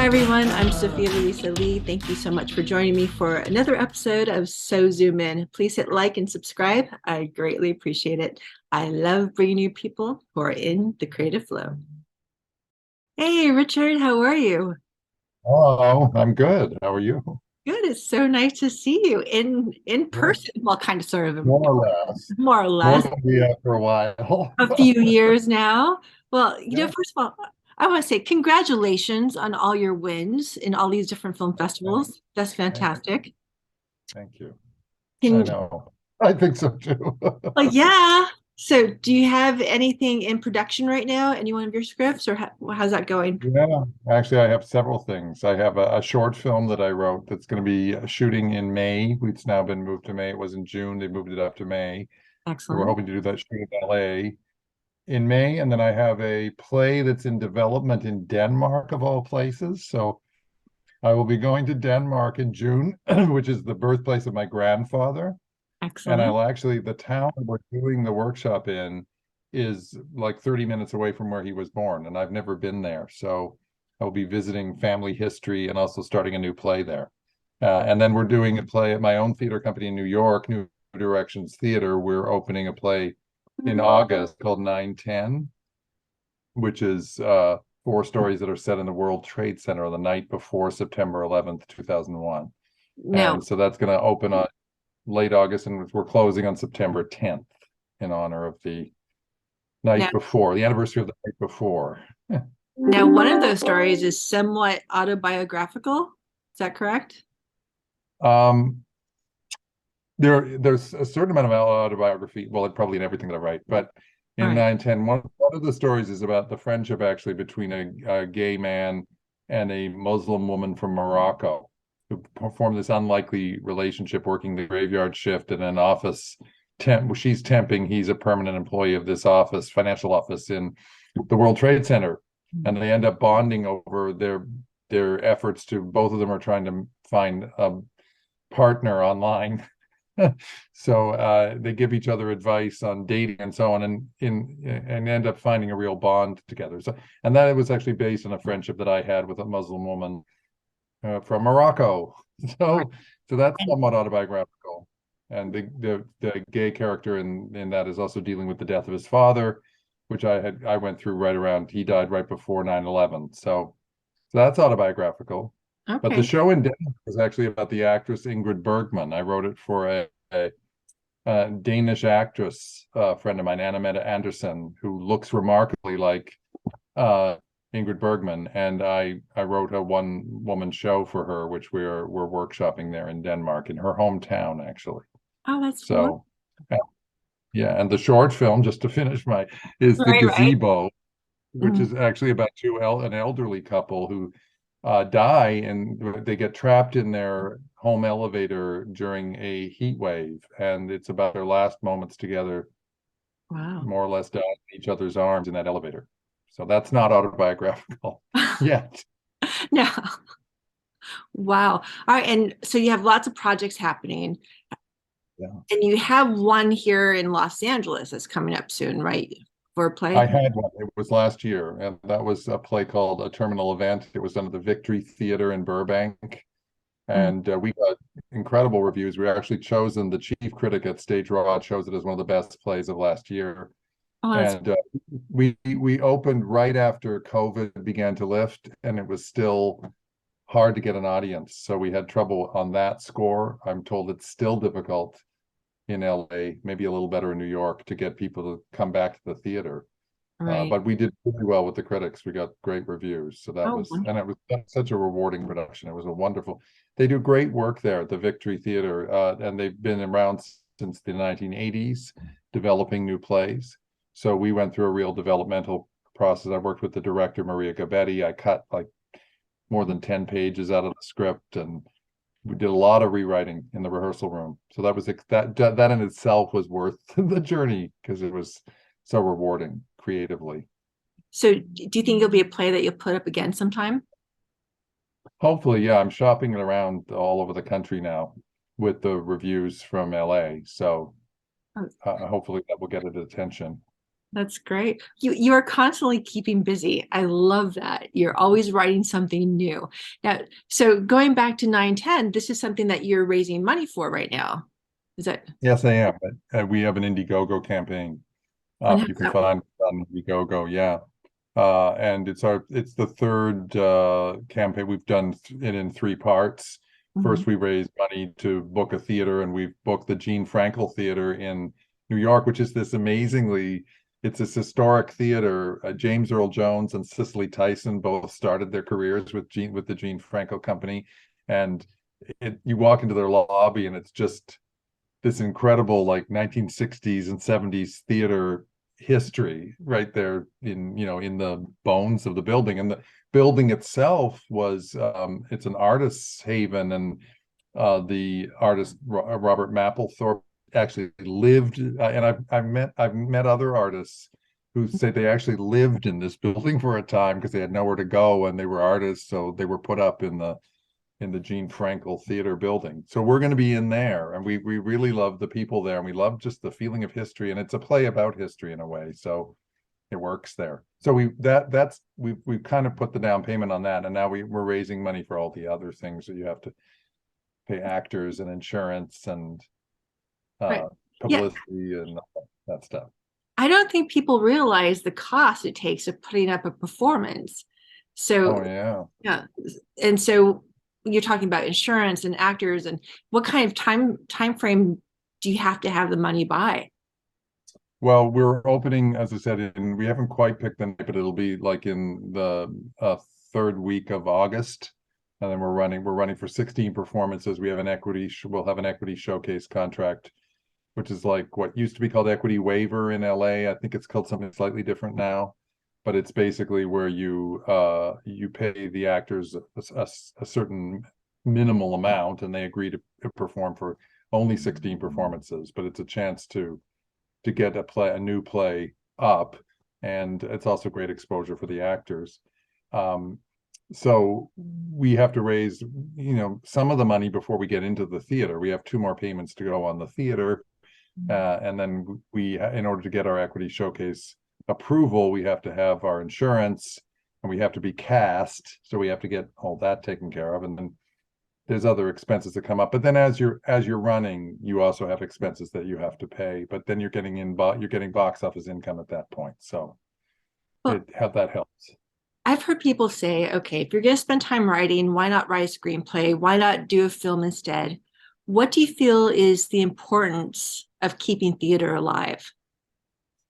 everyone, I'm Sophia Louisa Lee. Thank you so much for joining me for another episode of So Zoom In. Please hit like and subscribe. I greatly appreciate it. I love bringing you people who are in the creative flow. Hey, Richard, how are you? Oh, I'm good. How are you? Good. It's so nice to see you in Yeah, person. Well, kind of, sort of, more or less. more or More less, than we have for a while. a few years now. Well, Yeah, first of all, I want to say congratulations on all your wins in all these different film thank, festivals. That's thank, fantastic. thank you. I Can know. I think so too. Well, yeah. So, do you have anything in production right now? Any one of your scripts, or how's that going? Yeah, actually, I have several things. I have a short film that I wrote that's going to be shooting in May. It's now been moved to May. It was in June. They moved it up to May. We were Excellent. hoping to do that shoot in LA in May. And then I have a play that's in development in Denmark, of all places. So I will be going to Denmark in June, which is the birthplace of my grandfather. And Excellent. I'll actually, the town we're doing the workshop in is like 30 minutes away from where he was born, and I've never been there. So I'll be visiting family history and also starting a new play there. And then we're doing a play at my own theater company in New York, New Directions Theater. We're opening a play in August called 910, which is four stories that are set in the World Trade Center on the night before September 11th, 2001. No, And so that's going to open on late August, and we're closing on September 10th in honor of the no. night before, the anniversary of the night before. Now, one of those stories is somewhat autobiographical. Is that correct? Um, there's a certain amount of autobiography, well, probably in everything that I write, but All in right. 910, one of the stories is about the friendship actually between a gay man and a Muslim woman from Morocco who formed this unlikely relationship working the graveyard shift in an office she's temping, he's a permanent employee of this office, financial office in the World Trade Center. And they end up bonding over their efforts to, both of them are trying to find a partner online. So they give each other advice on dating and so on, and end up finding a real bond together. So, and that was actually based on a friendship that I had with a Muslim woman from Morocco. So, so that's And somewhat autobiographical. And the gay character in that is also dealing with the death of his father, which I went through right around, he died right before 9/11. So that's autobiographical. But the okay. show in Denmark is actually about the actress Ingrid Bergman. I wrote it for a Danish actress friend of mine, Anna Mette Andersen, who looks remarkably like uh, Ingrid Bergman, and I wrote a one woman show for her, which we're workshopping there in Denmark, in her hometown, actually. Oh, that's wonderful. So, yeah, and the short film, just to finish is The Right, right. Gazebo, which Mhm. is actually about an elderly couple who die, and they get trapped in their home elevator during a heat wave, and it's about their last moments together, Wow. more or less dying in each other's arms in that elevator. So that's not autobiographical yet. No. Wow. All right. And so you have lots of projects happening, Yeah. and you have one here in Los Angeles that's coming up soon, right? For a I play? had one. It was last year, and that was a play called A Terminal Event. It was done at the Victory Theater in Burbank, Mm. and we got incredible reviews. We were actually chosen, the chief critic at Stage Raw chose it as one of the best plays of last year. Oh, that's And we opened right after COVID began to lift, and it was still hard to get an audience. So we had trouble on that score. I'm told it's still difficult in LA, maybe a little better in New York, to get people to come back to the theater. right. But we did really well with the critics. We got great reviews. So that Oh, was, and wonderful. it was such a rewarding production. It was a wonderful, they do great work there at the Victory Theater, and they've been around since the 1980s, developing new plays. So we went through a real developmental process. I worked with the director, Maria Gabetti. I cut like more than 10 pages out of the script, and we did a lot of rewriting in the rehearsal room. So that was that in itself was worth the journey, because it was so rewarding creatively. So, do you think it'll be a play that you'll put up again sometime? Hopefully, yeah, I'm shopping it around all over the country now with the reviews from LA. So Oh, hopefully that will get it attention. That's great. You are constantly keeping busy. I love that. You're always writing something new. Now, so going back to 910, this is something that you're raising money for right now. Is that Yes, I am. We have an Indiegogo campaign. and how's You can that work? find it on Indiegogo, yeah. And it's the third campaign. We've done it in three parts. Mhm. First, we raised money to book a theater, and we've booked the Gene Frankel Theater in New York, which is it's this historic theater. James Earl Jones and Cicely Tyson both started their careers with the Gene Frankel Company, and you walk into their lobby, and it's just this incredible like 1960s and 70s theater history right there in the bones of the building. And the building itself was it's an artist's haven, and the artist Robert Mapplethorpe actually lived, and I've met other artists who say they actually lived in this building for a time because they had nowhere to go and they were artists, so they were put up in the Gene Frankel Theater building. So we're going to be in there, and we really love the people there, and we love just the feeling of history, and it's a play about history in a way. So it works there. So we've kind of put the down payment on that, and now we're raising money for all the other things that you have to pay actors and insurance and Right. uh, Yeah. publicity and that stuff. I don't think people realize the cost it takes of putting up a performance. Oh So, yeah. yeah. And so you're talking about insurance and actors and what kind of time frame do you have to have the money by? Well, we're opening, as I said, and we haven't quite picked the night, but it'll be like in the third week of August, and then we're running for 16 performances. We'll have an equity showcase contract, which is like what used to be called Equity Waiver in LA. I think it's called something slightly different now, but it's basically where you pay the actors a certain minimal amount, and they agree to perform for only 16 performances. But it's a chance to get a new play up, and it's also great exposure for the actors. Um, so we have to raise, some of the money before we get into the theater. We have two more payments to go on the theater, and then in order to get our equity showcase approval, we have to have our insurance, and we have to be cast. So we have to get all that taken care of, and then there's other expenses that come up. But then as you're running, you also have expenses that you have to pay. But then you're getting box office income at that point. So Well, that helps. I've heard people say, okay, if you're going to spend time writing, why not write a screenplay? Why not do a film instead? What do you feel is the importance of keeping theater alive,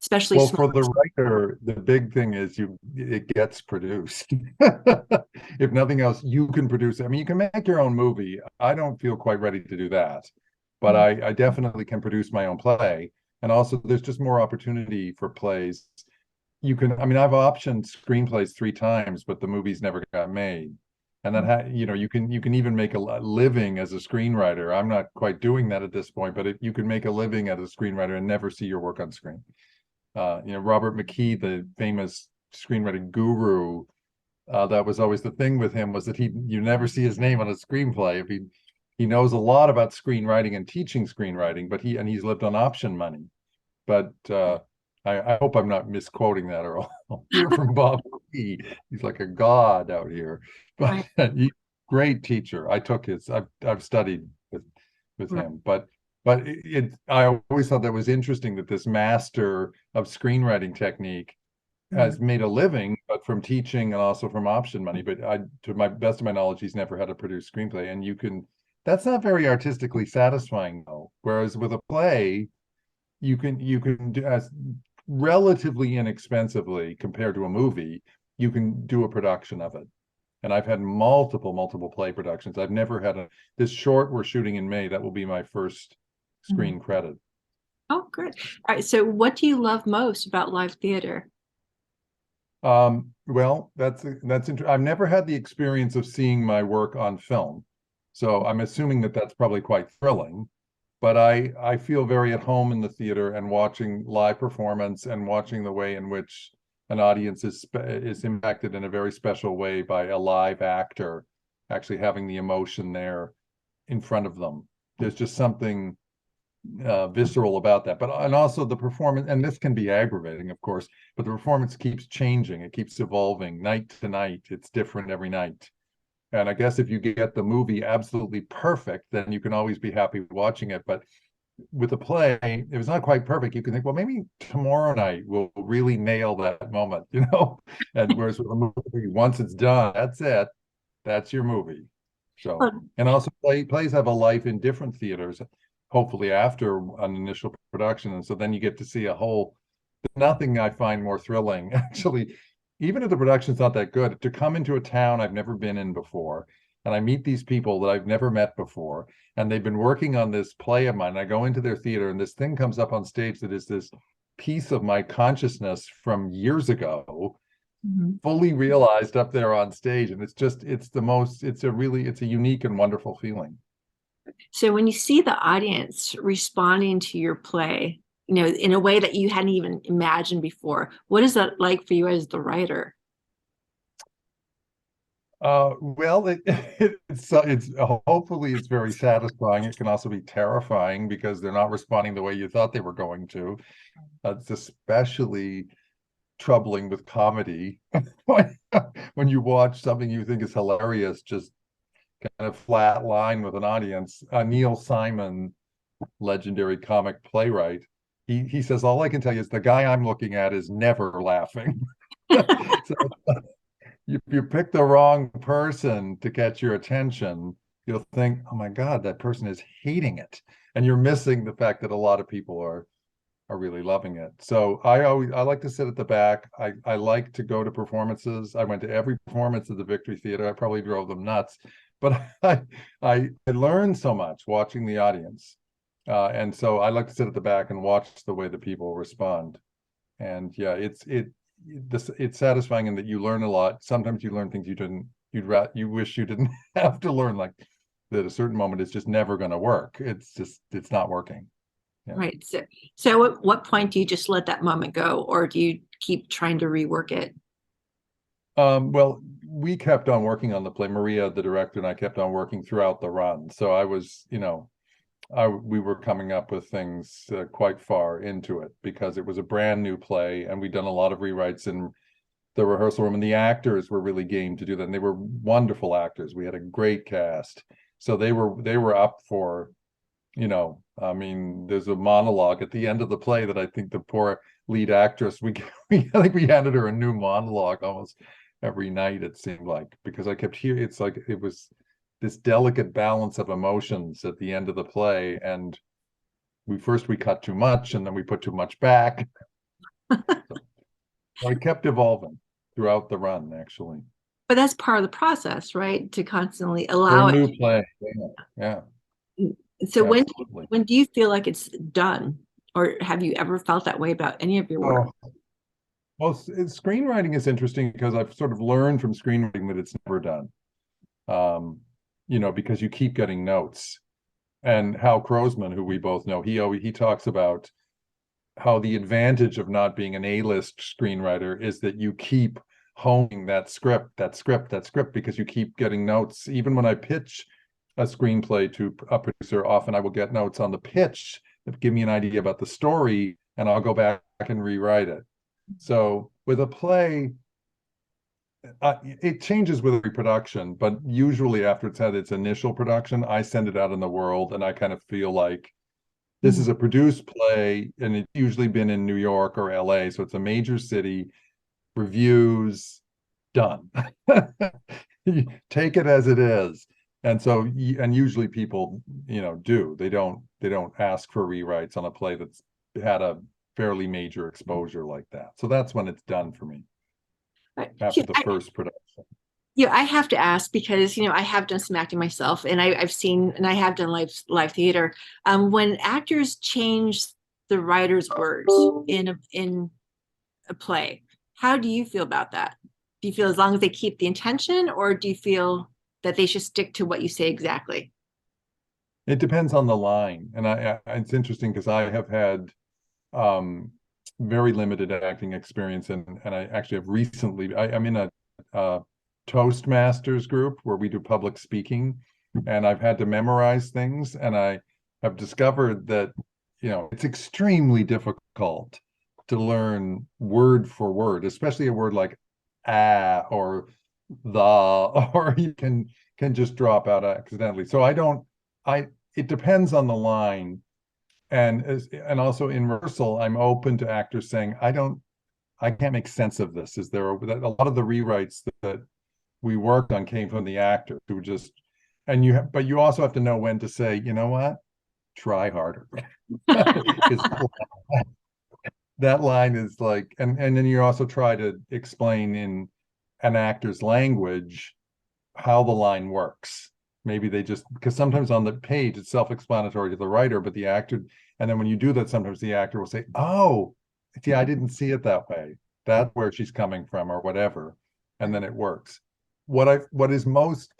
especially Well, small? for the writer, the big thing is it gets produced. If nothing else, you can produce it. I mean, you can make your own movie. I don't feel quite ready to do that, but I definitely can produce my own play. And also, there's just more opportunity for plays. I mean, I've optioned screenplays three times, but the movies never got made. And you can even make a living as a screenwriter. I'm not quite doing that at this point, but you can make a living as a screenwriter and never see your work on screen. Robert McKee, the famous screenwriting guru, that was always the thing with him, was that you never see his name on a screenplay. If he knows a lot about screenwriting and teaching screenwriting, but he's lived on option money. But I hope I'm not misquoting that, or I'll hear from Bob McKee. He's like a god out here. But Right. great teacher. I've studied with Right. him, but I always thought that was interesting that this master of screenwriting technique Mhm. has made a living, but from teaching and also from option money. But to my best of my knowledge, he's never had to produce screenplay, and that's not very artistically satisfying though. Whereas with a play, you can do as relatively inexpensively compared to a movie, you can do a production of it. And I've had multiple play productions. I've never had this short we're shooting in May. That will be my first Mhm. screen credit. Oh, good. All right. So, what do you love most about live theater? Well, that's interesting. I've never had the experience of seeing my work on film, so I'm assuming that that's probably quite thrilling. But I feel very at home in the theater and watching live performance and watching the way in which an audience is impacted in a very special way by a live actor actually having the emotion there in front of them. There's just something visceral about that. But and also the performance, and this can be aggravating, of course, but the performance keeps changing. It keeps evolving night to night. It's different every night. And I guess if you get the movie absolutely perfect, then you can always be happy watching it. But with a play, if it's not quite perfect, you can think, well, maybe tomorrow night we'll really nail that moment, And whereas with a movie, once it's done, that's it. That's your movie. So, and also plays have a life in different theaters, hopefully after an initial production. And so then you get to see a whole, nothing I find more thrilling, actually, even if the production's not that good, to come into a town I've never been in before, and I meet these people that I've never met before, and they've been working on this play of mine. And I go into their theater, and this thing comes up on stage that is this piece of my consciousness from years ago, fully realized up there on stage. And it's a unique and wonderful feeling. So when you see the audience responding to your play, in a way that you hadn't even imagined before, what is that like for you as the writer? Well, it's hopefully it's very satisfying. It can also be terrifying because they're not responding the way you thought they were going to. It's especially troubling with comedy when you watch something you think is hilarious just kind of flat line with an audience. Neil Simon, legendary comic playwright, he says, all I can tell you is the guy I'm looking at is never laughing. So, you pick the wrong person to catch your attention, you'll think, oh my God, that person is hating it. And you're missing the fact that a lot of people are really loving it. So I like to sit at the back. I like to go to performances. I went to every performance at the Victory Theater. I probably drove them nuts, but I learned so much watching the audience. And so I like to sit at the back and watch the way the people respond. And yeah, it's satisfying in that you learn a lot. Sometimes you learn things you wish you didn't have to learn, like that a certain moment is just never going to work. It's not working. Yeah. Right. So at what point do you just let that moment go, or do you keep trying to rework it? Well, we kept on working on the play. Maria, the director, and I kept on working throughout the run. So I was, we were coming up with things quite far into it because it was a brand new play, and we'd done a lot of rewrites in the rehearsal room, and the actors were really game to do that. And they were wonderful actors. We had a great cast, so they were up for, I mean, there's a monologue at the end of the play that I think the poor lead actress, I think we handed her a new monologue almost every night, it seemed like, because I kept hearing, it's like it was this delicate balance of emotions at the end of the play, and we cut too much and then we put too much back. So I kept evolving throughout the run, actually. But that's part of the process, right? To constantly allow a new play. Yeah. So when do you feel like it's done, or have you ever felt that way about any of your work? Well, screenwriting is interesting because I've sort of learned from screenwriting that it's never done. Because you keep getting notes. And Hal Crosman, who we both know, he talks about how the advantage of not being an A-list screenwriter is that you keep honing that script, because you keep getting notes. Even when I pitch a screenplay to a producer, often I will get notes on the pitch that give me an idea about the story, and I'll go back and rewrite it. So with a play, it changes with every production, but usually after it's had its initial production, I send it out in the world, and I kind of feel like this is a produced play, and it's usually been in New York or LA, so it's a major city, reviews, done. Take it as it is. And so, and usually people, do. They don't ask for rewrites on a play that's had a fairly major exposure like that. So that's when it's done for me. After the first production. Yeah, I have to ask because I have done some acting myself, and I've seen, and I have done live theater. When actors change the writer's words in a play, how do you feel about that? Do you feel as long as they keep the intention, or do you feel that they should stick to what you say exactly? It depends on the line, and it's interesting because I have had very limited acting experience, and I actually have recently. I'm in a Toastmasters group where we do public speaking, and I've had to memorize things, and I have discovered that it's extremely difficult to learn word for word, especially a word like or the, or you can just drop out accidentally. So it depends on the line. And also in rehearsal, I'm open to actors saying, I can't make sense of this. Is there a lot of the rewrites that we worked on came from the actors who just, but you also have to know when to say, you know what, try harder. That line is like, and then you also try to explain in an actor's language how the line works. Maybe they just, because sometimes on the page it's self-explanatory to the writer, but the actor, and then when you do that, sometimes the actor will say, oh, yeah, I didn't see it that way. That's where she's coming from or whatever. And then it works. What is most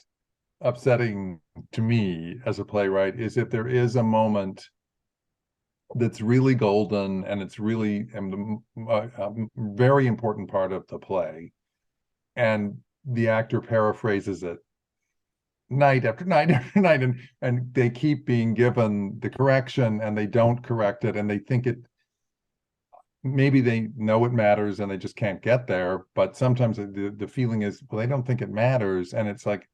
upsetting to me as a playwright is if there is a moment that's really golden and it's really a very important part of the play, and the actor paraphrases it night after night after night, and they keep being given the correction and they don't correct it, and they think it, maybe they know it matters and they just can't get there, but sometimes the feeling is, well, they don't think it matters, and it's like,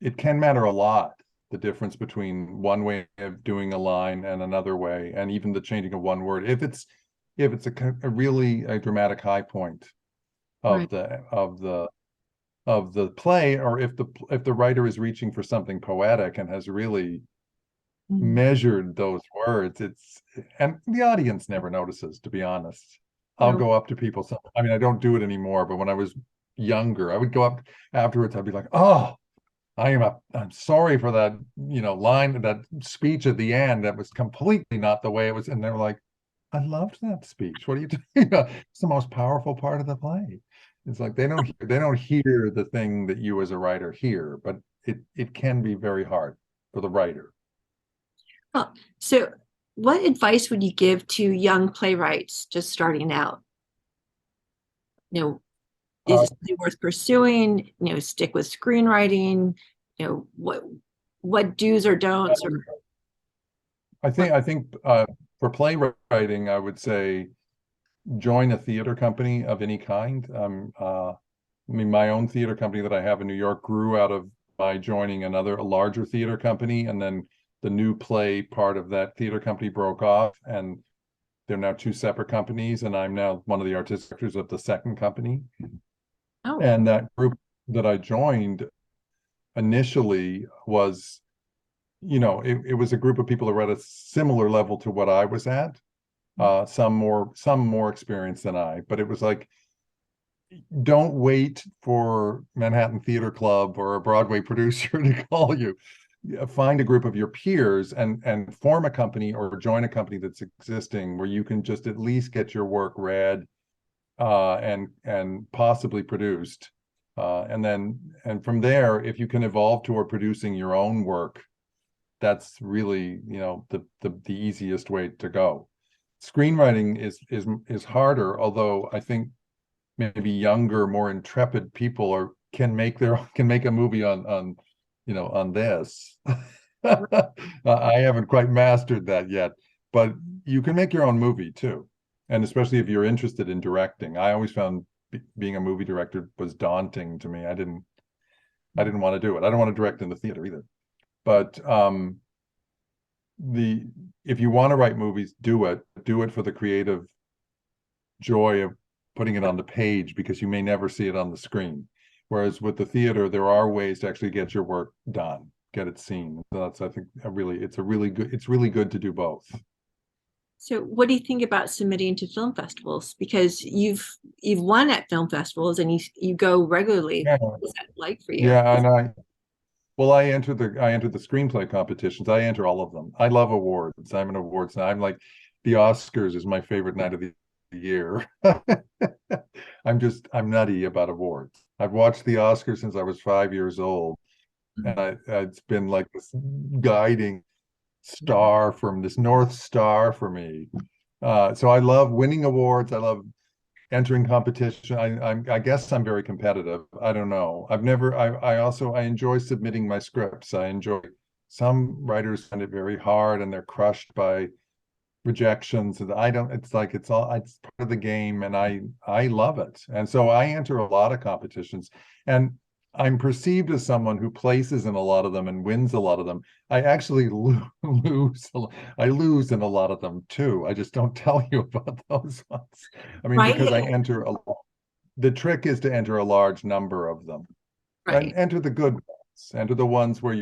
it can matter a lot, the difference between one way of doing a line and another way, and even the changing of one word, if it's a really dramatic high point of Right. the play, or if the writer is reaching for something poetic and has really measured those words, and the audience never notices, to be honest. I'll go up to people, I mean, I don't do it anymore, but when I was younger, I would go up afterwards, I'd be like, oh, I'm sorry for that, line, that speech at the end that was completely not the way it was. And they were like, I loved that speech. What are you talking about? It's the most powerful part of the play. It's like they don't hear the thing that you as a writer hear, but it can be very hard for the writer. Oh, so what advice would you give to young playwrights just starting out? Is it something worth pursuing? Stick with screenwriting? What do's or don'ts? Or I think for playwriting, I would say join a theater company of any kind. I mean, my own theater company that I have in New York grew out of my joining a larger theater company, and then the new play part of that theater company broke off, and they're now two separate companies, and I'm now one of the artistic directors of the second company. Oh, And that group that I joined initially was, it was a group of people who were at a similar level to what I was at, some more experienced than I, but it was like, don't wait for Manhattan Theater Club or a Broadway producer to call you. Find a group of your peers and form a company or join a company that's existing, where you can just at least get your work read and possibly produced, and from there, if you can evolve toward producing your own work, that's really the easiest way to go. Screenwriting is harder, although I think maybe younger, more intrepid people can make a movie on this. I haven't quite mastered that yet, but you can make your own movie too. And especially if you're interested in directing. I always found being a movie director was daunting to me. I didn't want to do it. I don't want to direct in the theater either. But if you want to write movies, do it for the creative joy of putting it on the page, because you may never see it on the screen. Whereas with the theater, there are ways to actually get your work done, get it seen. So that's, I think, it's really good to do both. so what do you think about submitting to film festivals? Because you've won at film festivals and you go regularly. Yeah. What is that like for you? Yeah, and I entered the screenplay competitions. I enter all of them. I love awards. I'm an awards now. I'm like, the Oscars is my favorite night of the year. I'm nutty about awards. I've watched the Oscars since I was 5 years old, and it's been like this guiding star, from this North Star for me. So I love winning awards. I love entering competition. I guess I'm very competitive. I don't know. I enjoy submitting my scripts. Some writers find it very hard and they're crushed by rejections. I don't, it's like, it's part of the game, and I love it. And so I enter a lot of competitions, and I'm perceived as someone who places in a lot of them and wins a lot of them. I actually lose. I lose in a lot of them too. I just don't tell you about those ones. I mean, because I Right. enter the trick is to enter a large number of them, and Right. enter the good ones, enter the ones where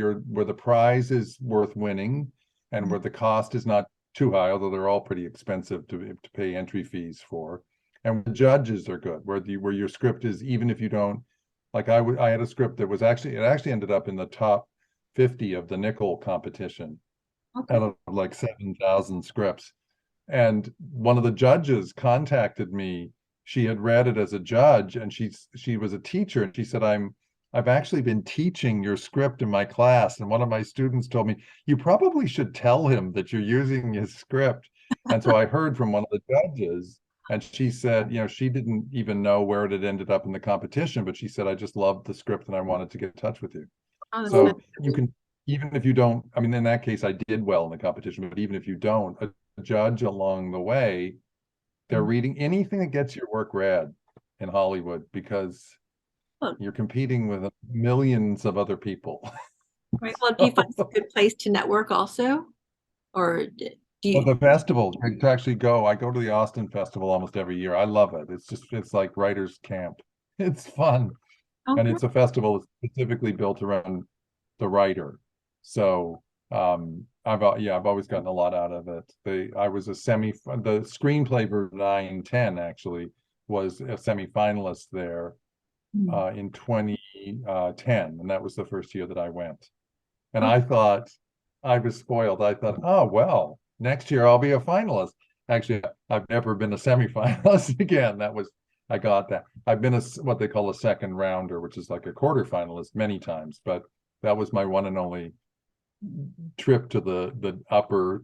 the prize is worth winning, and where the cost is not too high, although they're all pretty expensive to pay entry fees for, and the judges are good, where your script is, even if you don't, like I had a script that was actually, it actually ended up in the top 50 of the nickel competition Okay. out of like 7,000 scripts. And one of the judges contacted me. She had read it as a judge, and she was a teacher, and she said, I've actually been teaching your script in my class, and one of my students told me, you probably should tell him that you're using his script. And so I heard from one of the judges, and she said, she didn't even know where it had ended up in the competition, but she said, I just loved the script and I wanted to get in touch with you. Oh, that's So you fantastic. can, even if you don't, I mean, in that case, I did well in the competition, but even if you don't, a judge along the way, they're reading anything that gets your work read in Hollywood, because Oh, you're competing with millions of other people. right. Well, do you find it's a good place to network also? Or do Well, you? the festival, to actually go, I go to the Austin Festival almost every year. I love it. It's like writer's camp. It's fun. Oh, And great. it's a festival specifically built around the writer. So I've always gotten a lot out of it. I was the screenplay for 9/10 actually was a semi-finalist there Mm. in 2010, and that was the first year that I went. And Oh, I thought, I was spoiled. I thought, oh well, next year I'll be a finalist. Actually, I've never been a semi-finalist again. I got that. I've been what they call a second rounder, which is like a quarterfinalist many times, but that was my one and only trip to the upper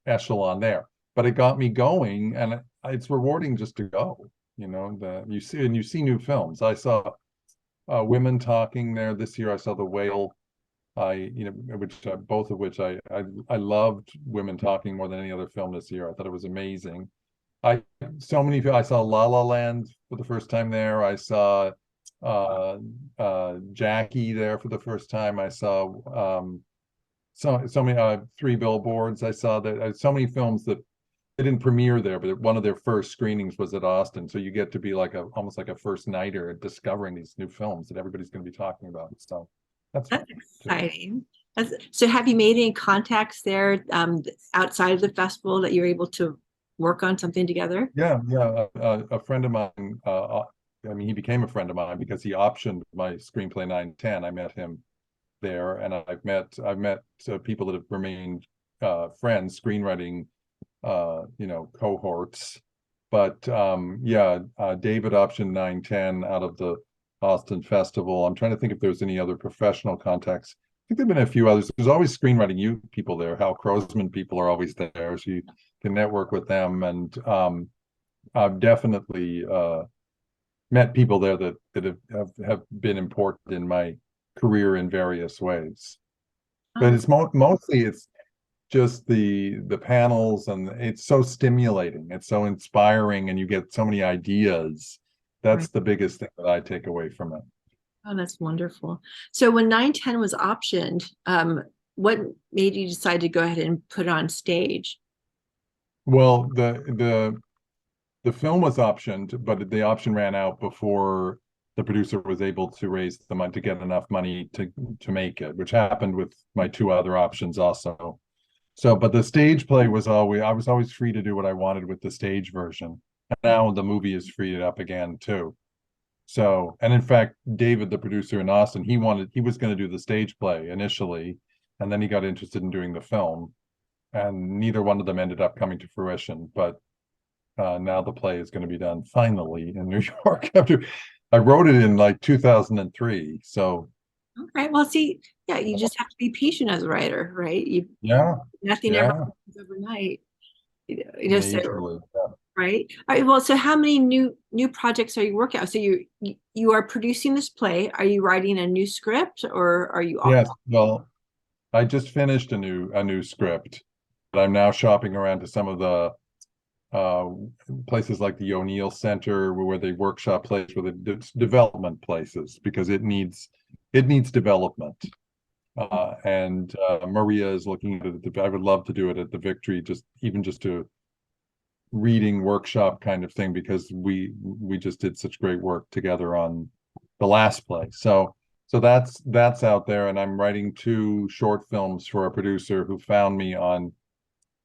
echelon there. But it got me going, and it's rewarding just to go. You see new films. I saw Women Talking there this year. I saw The Whale. Which both of which I loved Women Talking more than any other film this year. I thought it was amazing. I saw La La Land for the first time there. I saw Jackie there for the first time. I saw so many Three Billboards. I saw that so many films that they didn't premiere there, but one of their first screenings was at Austin. So you get to be like almost like a first nighter discovering these new films that everybody's going to be talking about. So that's fun that's too. exciting. So have you made any contacts there outside of the festival that you're able to work on something together? Yeah. A friend of mine, I mean, he became a friend of mine because he optioned my screenplay 9/10. I met him there, and I've met people that have remained friends, screenwriting, cohorts. But David optioned 9/10 out of the Austin Festival. I'm trying to think if there's any other professional contacts. I think there've been a few others. There's always screenwriting you people there. Hal Crozman people are always there, so you can network with them. And I've definitely met people there that have been important in my career in various ways. But Oh, it's mostly it's just the panels, and it's so stimulating, it's so inspiring, and you get so many ideas. right. That's the biggest thing that I take away from it. Oh, that's wonderful. So when 9/10 was optioned, what made you decide to go ahead and put it on stage? Well, the film was optioned, but the option ran out before the producer was able to raise the money, to get enough money to make it, which happened with my two other options also. So, but the stage play was I was always free to do what I wanted with the stage version. And now the movie is freed up again too. So, and in fact, David, the producer in Austin, he was going to do the stage play initially, and then he got interested in doing the film, and neither one of them ended up coming to fruition. But now the play is going to be done finally in New York. After I wrote it in like 2003, so Okay, well, see, yeah, you just have to be patient as a writer, right? yeah, Nothing ever yeah, happens overnight. So majorly. right. All right. Well, so how many new projects are you working on? So you are producing this play. Are you writing a new script, or are you? Yes, well, I just finished a new script. I'm now shopping around to some of the places like the O'Neill Center where they workshop plays, where the development places, because it needs development. And Maria is looking at it. I would love to do it at the Victory, just to reading workshop kind of thing, because we just did such great work together on the last play. So that's out there, and I'm writing 2 short films for a producer who found me on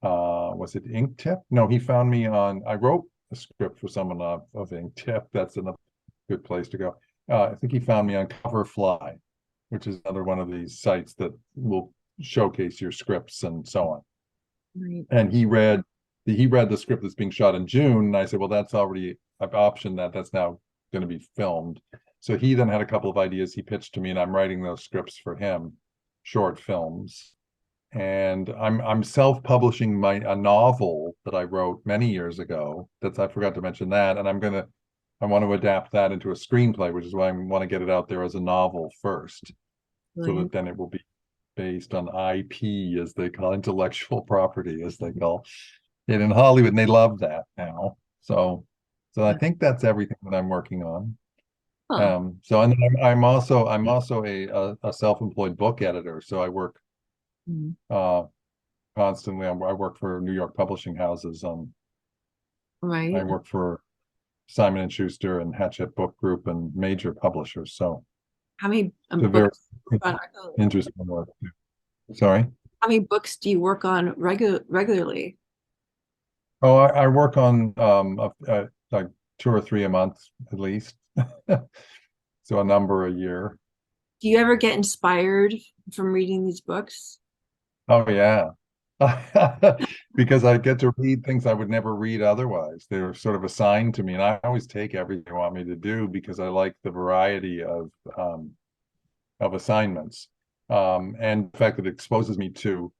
was it Inktip? No, he found me on, I wrote a script for someone of Inktip. That's another good place to go. I think he found me on Coverfly, which is another one of these sites that will showcase your scripts and so on. Right. And he read the script that's being shot in June, and I said, well, that's already, I've optioned that. That's now going to be filmed. So he then had a couple of ideas he pitched to me, and I'm writing those scripts for him, short films. And I'm self-publishing a novel that I wrote many years ago. I forgot to mention that, and I want to adapt that into a screenplay, which is why I want to get it out there as a novel first, so that then it will be based on IP, as they call intellectual property, as they call it in Hollywood, and they love that now. So I think that's everything that I'm working on. Huh. So, and then I'm also a self-employed book editor. So I work constantly. I work for New York publishing houses. Right. I work for Simon and Schuster and Hachette Book Group and major publishers. So How many it's a very books interesting work. Sorry. how many books do you work on regularly? Oh, I work on like 2 or 3 a month at least. So a number a year. Do you ever get inspired from reading these books? Oh yeah. Because I get to read things I would never read otherwise. They're sort of assigned to me, and I always take everything they want me to do because I like the variety of assignments. And the fact that it exposes me to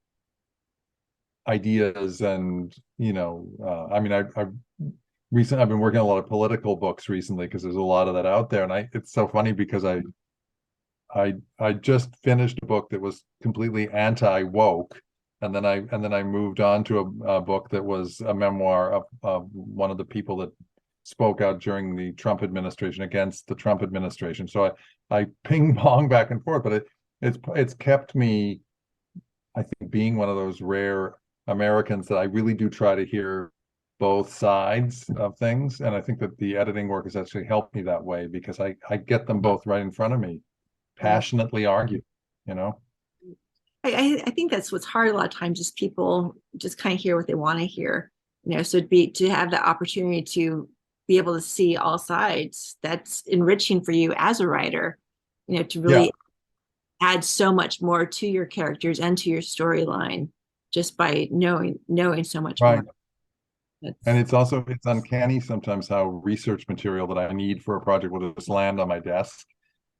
ideas, and I mean, I've been working on a lot of political books recently because there's a lot of that out there, and it's so funny because I just finished a book that was completely anti-woke, and then I moved on to a book that was a memoir of one of the people that spoke out during the Trump administration against the Trump administration. So I ping pong back and forth, but it's kept me, I think, being one of those rare Americans that I really do try to hear both sides of things. And I think that the editing work has actually helped me that way, because I get them both right in front of me, passionately argue, I think that's what's hard a lot of times, is people just kind of hear what they want to hear. So to have the opportunity to be able to see all sides, that's enriching for you as a writer, to really add so much more to your characters and to your storyline just by knowing so much more. And it's uncanny sometimes how research material that I need for a project will just land on my desk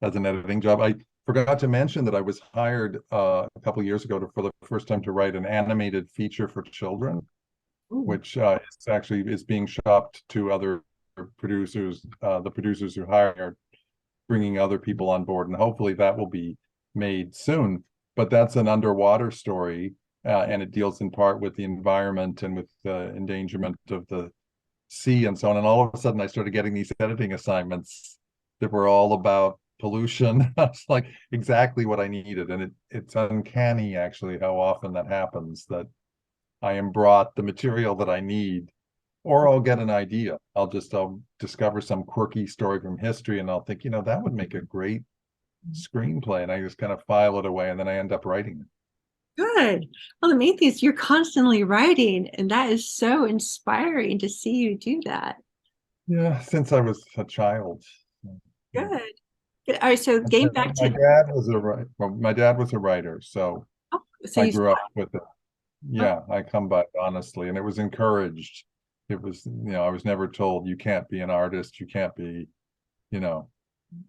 as an editing job. I forgot to mention that I was hired a couple of years ago for the first time to write an animated feature for children. Ooh. Which is being shopped to other producers. The producers who hire are bringing other people on board, and hopefully that will be made soon. But that's an underwater story. And it deals in part with the environment and with the endangerment of the sea and so on. And all of a sudden, I started getting these editing assignments that were all about pollution. It's like exactly what I needed. And it's uncanny, actually, how often that happens, that I am brought the material that I need, or I'll get an idea. I'll discover some quirky story from history, and I'll think, that would make a great screenplay. And I just kind of file it away, and then I end up writing it. Good. Well, the main thing is you're constantly writing, and that is so inspiring to see you do that. Yeah, since I was a child. Good. All right, so getting back to my dad was a writer, so I grew up with it. Yeah, I come by honestly, and it was encouraged. It was, I was never told you can't be an artist, you can't be, it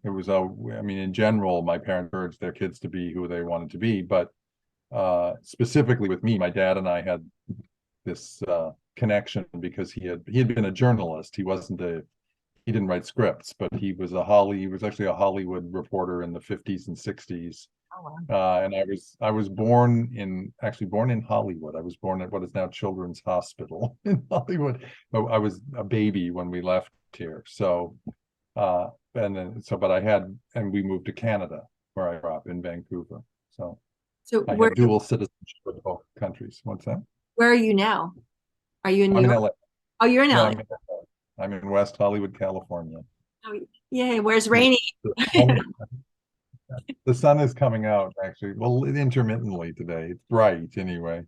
was, in general, my parents encouraged their kids to be who they wanted to be, but specifically with me, my dad and I had this connection because he had been a journalist. He didn't write scripts, but he was actually a Hollywood reporter in the 50s and 60s. Oh, wow. And I was born in Hollywood. I was born at what is now Children's Hospital in Hollywood. But I was a baby when we left here. So and we moved to Canada where I grew up in Vancouver. So So I have dual citizenship with both countries. What's that? where are you now? Are you in New I'm in York? LA. Oh, you're in No, LA. I'm in West Hollywood, California. Oh, yay, where's Yeah. rainy? The sun is coming out actually. Well, intermittently today. It's bright anyway.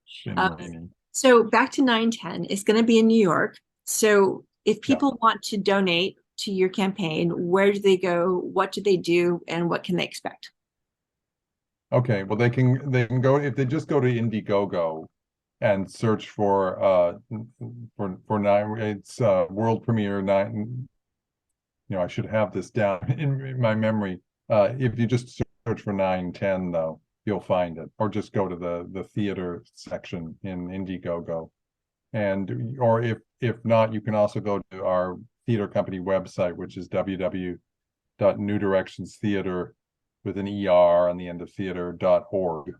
It's been Um, raining. so back to 910 is going to be in New York. So if Yeah. people want to donate to your campaign, where do they go? What do they do? And what can they expect? Okay. Well, they can go if they just go to Indiegogo and search for nine. It's world premiere nine. I should have this down in my memory. If you just search for 910 though, you'll find it, or just go to the theater section in Indiegogo. And or if not, you can also go to our theater company website, which is www.newdirectionstheater with an ER on the end of theater.org.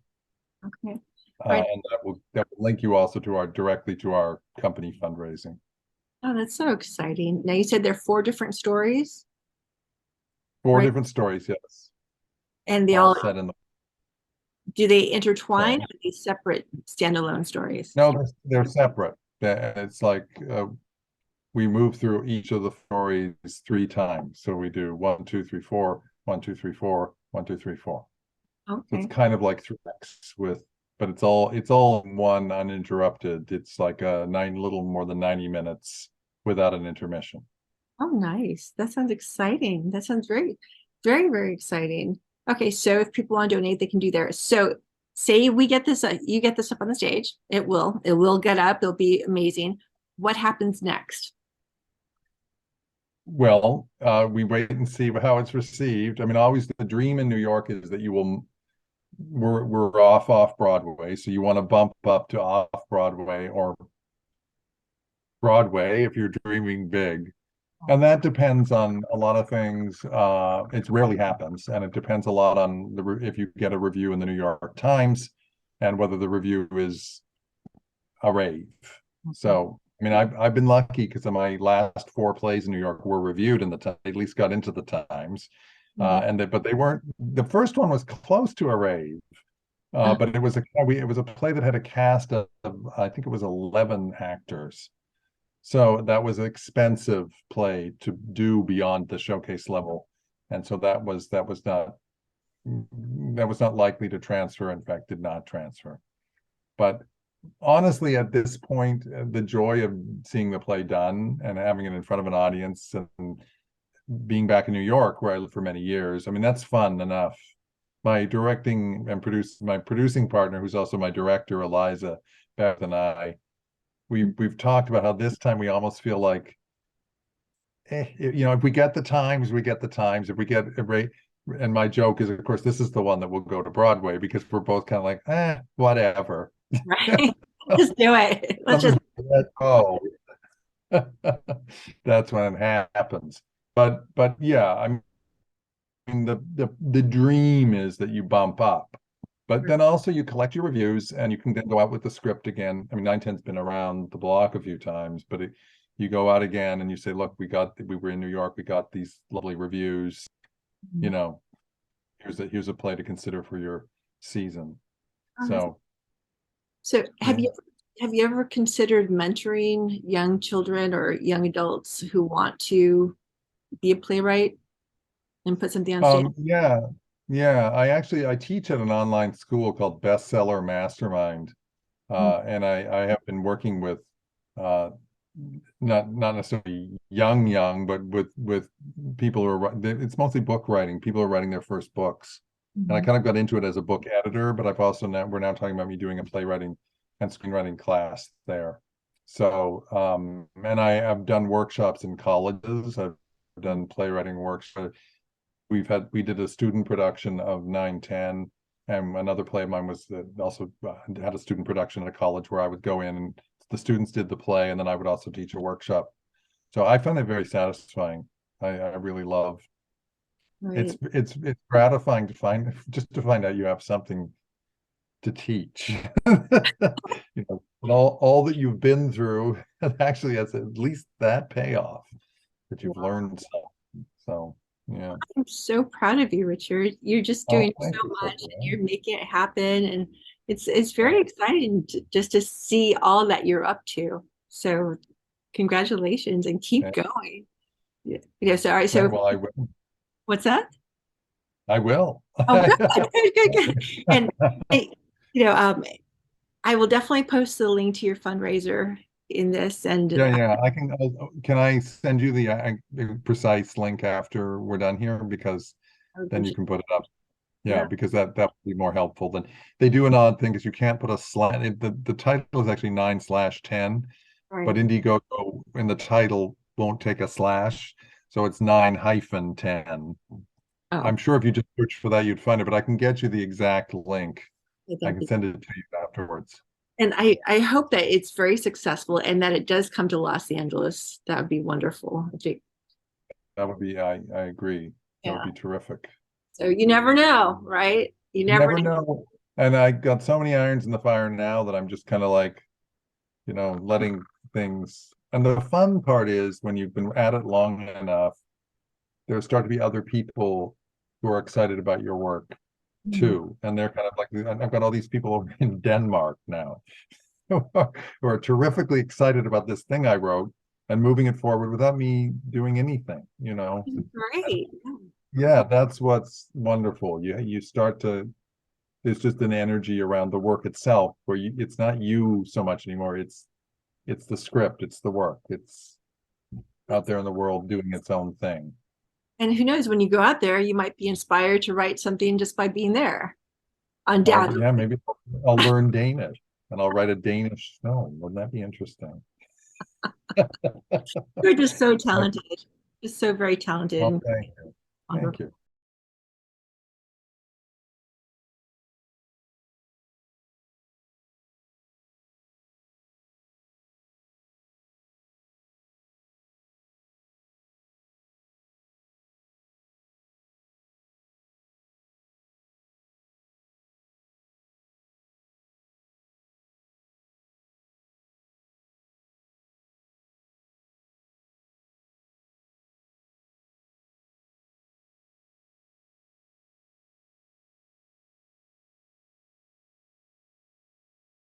Okay. Right. And that will link you also directly to our company fundraising. Oh, that's so exciting. Now you said there are four different stories, Four right? different stories, yes. And they All all set in the do they intertwine sorry. or are they separate standalone stories? No, they're separate. It's like we move through each of the stories 3 times. So we do 1, 2, 3, 4, 1, 2, 3, 4, 1, 2, 3, 4. So Okay. it's kind of like 3x but it's all in one uninterrupted. It's like a little more than 90 minutes without an intermission. Oh, nice. That sounds exciting. That sounds very, very, very exciting. Okay, so if people want to donate, they can do there. So say we get this, you get this up on the stage. It will get up. It'll be amazing. What happens next? Well, we wait and see how it's received. I mean, always the dream in New York is that we're off Broadway, so you want to bump up to off Broadway or Broadway if you're dreaming big. And that depends on a lot of things. It rarely happens, and it depends a lot on if you get a review in the New York Times and whether the review is a rave. So, I mean, I've been lucky because my last 4 plays in New York were reviewed in at least got into the Times, but they weren't. The first one was close to a rave, but it was a play that had a cast of I think it was 11 actors. So that was an expensive play to do beyond the showcase level, and so that was not likely to transfer. In fact, did not transfer. But honestly, at this point, the joy of seeing the play done and having it in front of an audience and being back in New York, where I lived for many years, I mean, that's fun enough. My producing partner, who's also my director, Eliza, Beth, and we've talked about how this time we almost feel like, if we get the Times, we get the Times. If we get a rate, and my joke is, of course, this is the one that will go to Broadway because we're both kind of like, whatever. Right. Just do it. Let's just Oh, that's when it happens. But yeah, I mean the dream is that you bump up, but then also you collect your reviews and you can then go out with the script again. I mean, 910's been around the block a few times, but you go out again and you say, look, we were in New York, we got these lovely reviews. Here's a play to consider for your season. So Yeah. have you ever considered mentoring young children or young adults who want to be a playwright and put something on stage? Yeah. I teach at an online school called Bestseller Mastermind, and I have been working with not necessarily young, but with people who are it's mostly book writing. People are writing their first books, and I kind of got into it as a book editor, but we're now talking about me doing a playwriting and screenwriting class there. So, and I have done workshops in colleges. I've done playwriting workshops. We did a student production of 910, and another play of mine was that also had a student production at a college where I would go in and the students did the play, and then I would also teach a workshop. So I found it very satisfying. I really love Right. it's gratifying to find out you have something to teach. You know, and all that you've been through, it actually has at least that payoff that you've Wow. learned something. So yeah. I'm so proud of you, Richard. You're just Oh, doing so thank you, much and Sophia. you're making it happen. And it's very exciting just to see all that you're up to. So congratulations and keep Yeah. going. Yeah. So, all right. Right, So well, I will. what's that? I will. Oh, good, good. And I, you know, I will definitely post the link to your fundraiser in this. And Yeah, yeah. Can I send you the precise link after we're done here? Because I then you appreciate can put it up. Yeah, yeah, because that would be more helpful than they do an odd thing because you can't put a slash. The title is actually 9/10, but right. Indiegogo in the title won't take a slash, so it's 9-10. I'm Oh, sure if you just search for that, you'd find it, but I can get you the exact link. I that'd can be. send it to you afterwards. And I hope that it's very successful and that it does come to Los Angeles. That would be wonderful. I think, That would be, I agree. That would yeah. be terrific. So you never know, right? You You never never know. know. And I got so many irons in the fire now that I'm just kind of like, letting things. And the fun part is when you've been at it long enough, there start to be other people who are excited about your work Mhm. too. And they're kind of like, I've got all these people over in Denmark now who are terrifically excited about this thing I wrote and moving it forward without me doing anything. Great. Yeah, that's what's wonderful. You start to there's just an energy around the work itself where it's not you so much anymore. It's the script, it's the work, it's out That's there it. in the world doing its own thing. And who knows, when you go out there, you might be inspired to write something just by being there. Oh Undoubtedly. yeah, maybe I'll learn Danish and I'll write a Danish film. Wouldn't that be interesting? You're just so talented, just so very talented Well, and thank you. Thank wonderful. you.